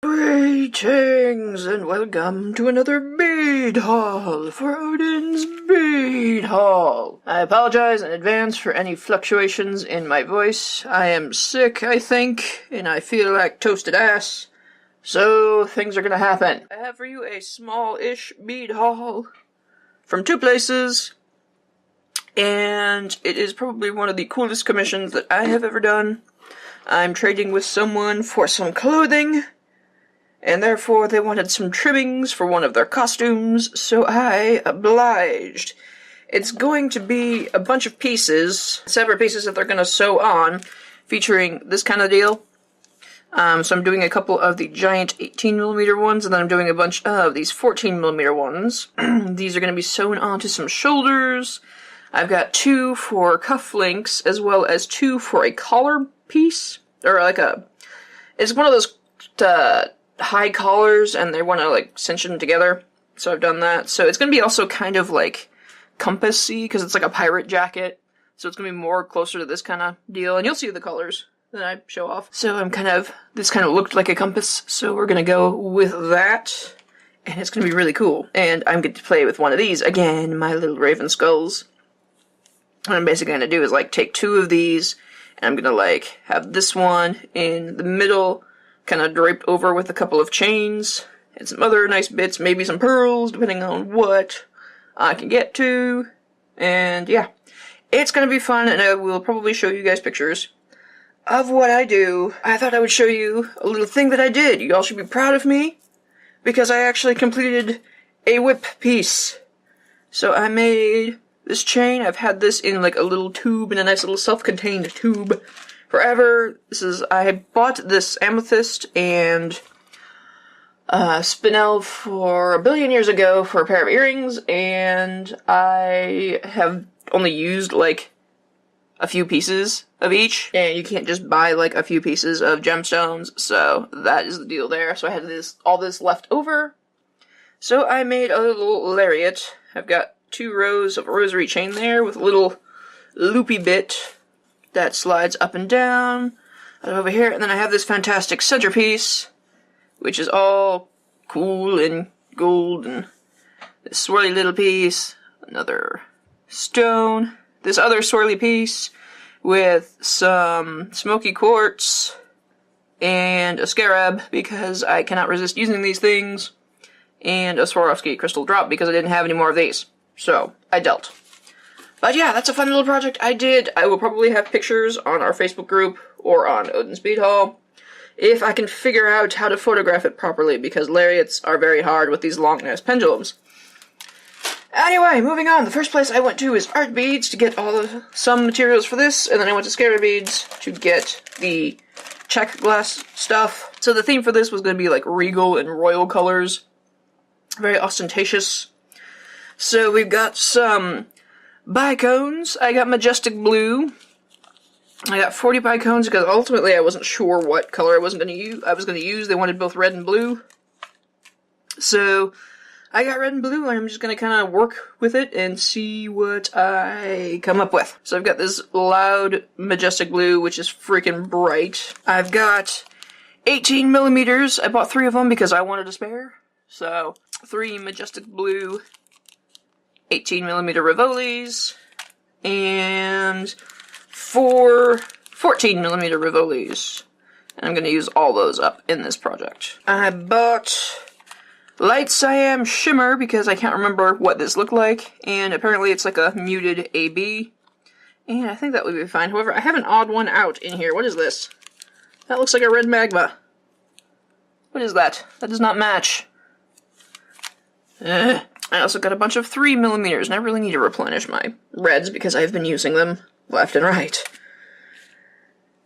Greetings and welcome to another bead haul for Odin's Bead Haul. I apologize in advance for any fluctuations in my voice. I am sick, I think, and I feel like toasted ass. So things are gonna happen. I have for you a small-ish bead haul from two places, and it is probably one of the coolest commissions that I have ever done. I'm trading with someone for some clothing, and therefore they wanted some trimmings for one of their costumes, so I obliged. It's going to be a bunch of pieces, separate pieces that they're going to sew on, featuring this kind of deal. So I'm doing a couple of the giant 18mm ones, and then I'm doing a bunch of these 14mm ones. These are going to be sewn onto some shoulders. I've got two for cufflinks, as well as two for a collar piece, or like it's one of those high collars, and they want to like cinch them together, so I've done that. So it's going to be also kind of like compassy, because it's like a pirate jacket, so it's going to be more closer to this kind of deal, and you'll see the colors that I show off. So this kind of looked like a compass, so we're going to go with that, and it's going to be really cool. And I'm going to play with one of these, again, my little raven skulls. What I'm basically going to do is like take two of these, and I'm going to like have this one in the middle, kind of draped over with a couple of chains, and some other nice bits, maybe some pearls, depending on what I can get to. And yeah, it's going to be fun, and I will probably show you guys pictures of what I do. I thought I would show you a little thing that I did. You all should be proud of me, because I actually completed a whip piece. So I made this chain. I've had this in like a little tube, in a nice little self-contained tube, forever. I bought this amethyst and spinel for a billion years ago for a pair of earrings, and I have only used like a few pieces of each, and you can't just buy like a few pieces of gemstones, so that is the deal there. So I had all this left over, so I made a little lariat. I've got 2 rows of rosary chain there with a little loopy bit that slides up and down over here, and then I have this fantastic centerpiece, which is all cool and gold, and this swirly little piece, another stone, this other swirly piece with some smoky quartz and a scarab, because I cannot resist using these things, and a Swarovski crystal drop because I didn't have any more of these, so I dealt. But yeah, that's a fun little project I did. I will probably have pictures on our Facebook group or on Odin's Bead Haul if I can figure out how to photograph it properly, because lariats are very hard with these long-ass pendulums. Anyway, moving on. The first place I went to is Artbeads to get some materials for this, and then I went to Artbeads to get the Czech glass stuff. So the theme for this was going to be like regal and royal colors. Very ostentatious. So we've got some bicones. I got majestic blue. I got 40 bicones because ultimately I wasn't sure what color I was going to use. They wanted both red and blue. So I got red and blue, and I'm just going to kind of work with it and see what I come up with. So I've got this loud majestic blue, which is freaking bright. I've got 18mm. I bought 3 of them because I wanted to spare. So 3 majestic blue 18mm Rivolis, and 4 14mm Rivolis. And I'm going to use all those up in this project. I bought Light Cyan Shimmer because I can't remember what this looked like, and apparently it's like a muted AB, and I think that would be fine. However, I have an odd one out in here. What is this? That looks like a red magma. What is that? That does not match. I also got a bunch of 3mm, and I really need to replenish my reds because I've been using them left and right.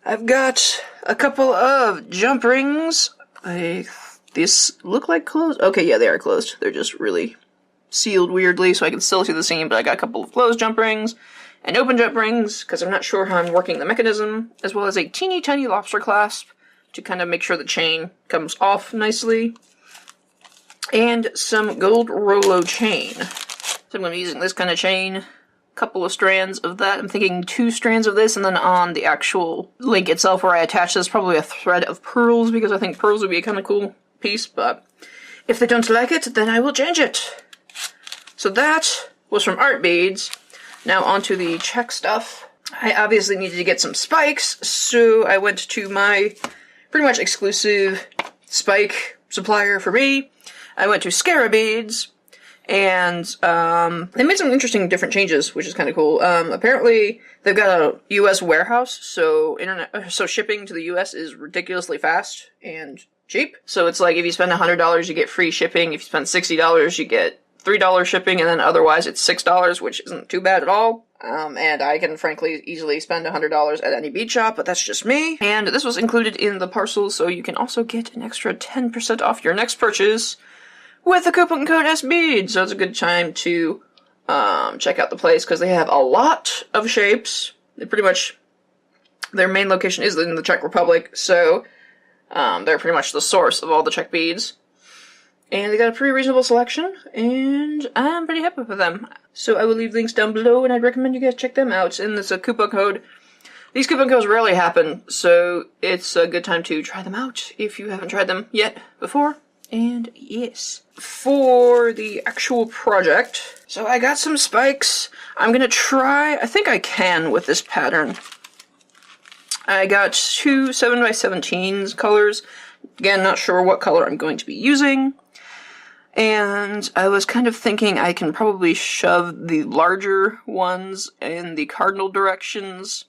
I've got a couple of jump rings. These look like closed. Okay, yeah, they are closed. They're just really sealed weirdly, so I can still see the seam, but I got a couple of closed jump rings and open jump rings, because I'm not sure how I'm working the mechanism, as well as a teeny tiny lobster clasp to kind of make sure the chain comes off nicely. And some gold Rolo chain. So I'm going to be using this kind of chain. A couple of strands of that. I'm thinking 2 strands of this, and then on the actual link itself where I attach this, probably a thread of pearls, because I think pearls would be kind of cool. piece, but if they don't like it, then I will change it. So that was from Artbeads. Now onto the Czech stuff. I obviously needed to get some spikes, so I went to my pretty much exclusive spike supplier for me. I went to Artbeads, and they made some interesting different changes, which is kind of cool. Apparently, they've got a U.S. warehouse, so shipping to the U.S. is ridiculously fast and cheap. So it's like if you spend $100, you get free shipping. If you spend $60, you get $3 shipping, and then otherwise it's $6, which isn't too bad at all. And I can frankly easily spend $100 at any bead shop, but that's just me. And this was included in the parcel, so you can also get an extra 10% off your next purchase with the coupon code SBEAD. So it's a good time to check out the place, because they have a lot of shapes. They pretty much, their main location is in the Czech Republic, so they're pretty much the source of all the Czech beads. And they got a pretty reasonable selection, and I'm pretty happy with them. So I will leave links down below, and I'd recommend you guys check them out. And it's a coupon code. These coupon codes rarely happen, so it's a good time to try them out if you haven't tried them yet before. And yes, for the actual project, so I got some spikes. I'm gonna try, I think I can with this pattern. I got two 7x17s colors. Again, not sure what color I'm going to be using. And I was kind of thinking I can probably shove the larger ones in the cardinal directions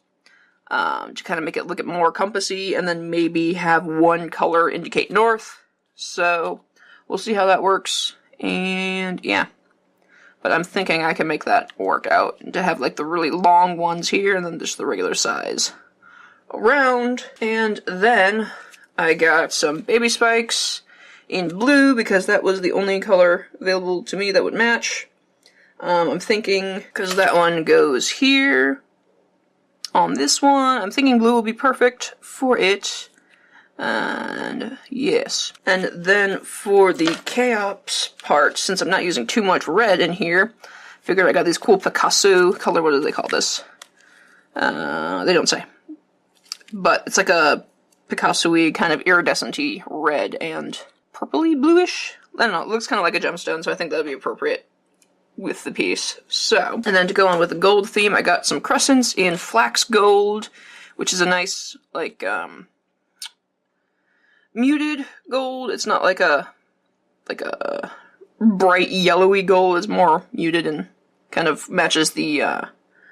to kind of make it look more compassy, and then maybe have one color indicate north. So we'll see how that works. And yeah, but I'm thinking I can make that work out, and to have like the really long ones here and then just the regular size around. And then I got some baby spikes in blue, because that was the only color available to me that would match. I'm thinking, because that one goes here on this one, I'm thinking blue will be perfect for it. And yes. And then for the chaos part, since I'm not using too much red in here, figured I got these cool Picasso color, what do they call this? They don't say. But it's like a Picasso-y, kind of iridescent-y red and purpley bluish. I don't know, it looks kind of like a gemstone, so I think that would be appropriate with the piece. So, and then to go on with the gold theme, I got some crescents in flax gold, which is a nice, like, muted gold. It's not like a bright yellowy gold. It's more muted and kind of matches the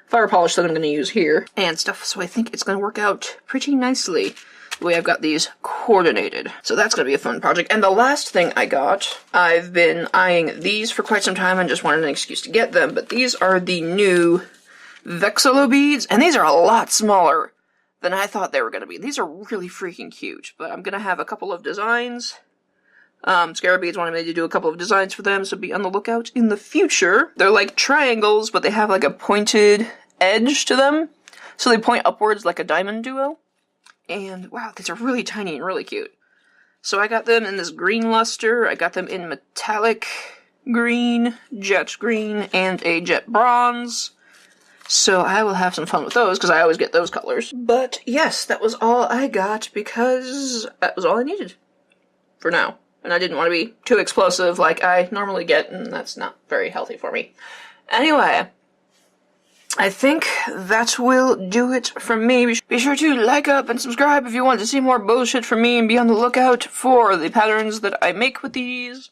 fire polish that I'm going to use here and stuff, so I think it's going to work out pretty nicely the way I've got these coordinated. So that's going to be a fun project. And the last thing I got, I've been eyeing these for quite some time and just wanted an excuse to get them, but these are the new Vexolo beads, and these are a lot smaller than I thought they were going to be. These are really freaking cute, but I'm going to have a couple of designs. Artbeads wanted me to do a couple of designs for them, so be on the lookout in the future. They're like triangles, but they have like a pointed edge to them, so they point upwards like a diamond duo. And wow, these are really tiny and really cute. So I got them in this green luster, I got them in metallic green, jet green, and a jet bronze. So I will have some fun with those, because I always get those colors. But yes, that was all I got, because that was all I needed for now. And I didn't want to be too explosive like I normally get, and that's not very healthy for me. Anyway, I think that will do it from me. Be sure to like up and subscribe if you want to see more bullshit from me, and be on the lookout for the patterns that I make with these.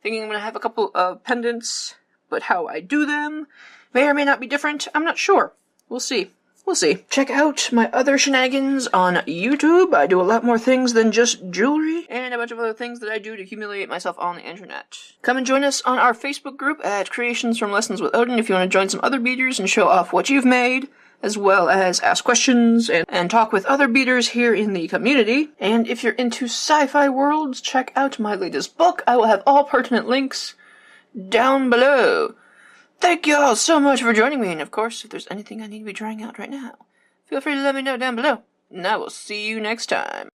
Thinking I'm going to have a couple of pendants, but how I do them may or may not be different. I'm not sure. We'll see. We'll see. Check out my other shenanigans on YouTube. I do a lot more things than just jewelry, and a bunch of other things that I do to humiliate myself on the internet. Come and join us on our Facebook group at Creations from Lessons with Odin if you want to join some other beaders and show off what you've made, as well as ask questions and talk with other beaders here in the community. And if you're into sci-fi worlds, check out my latest book. I will have all pertinent links down below. Thank you all so much for joining me, and of course, if there's anything I need to be trying out right now, feel free to let me know down below, and I will see you next time.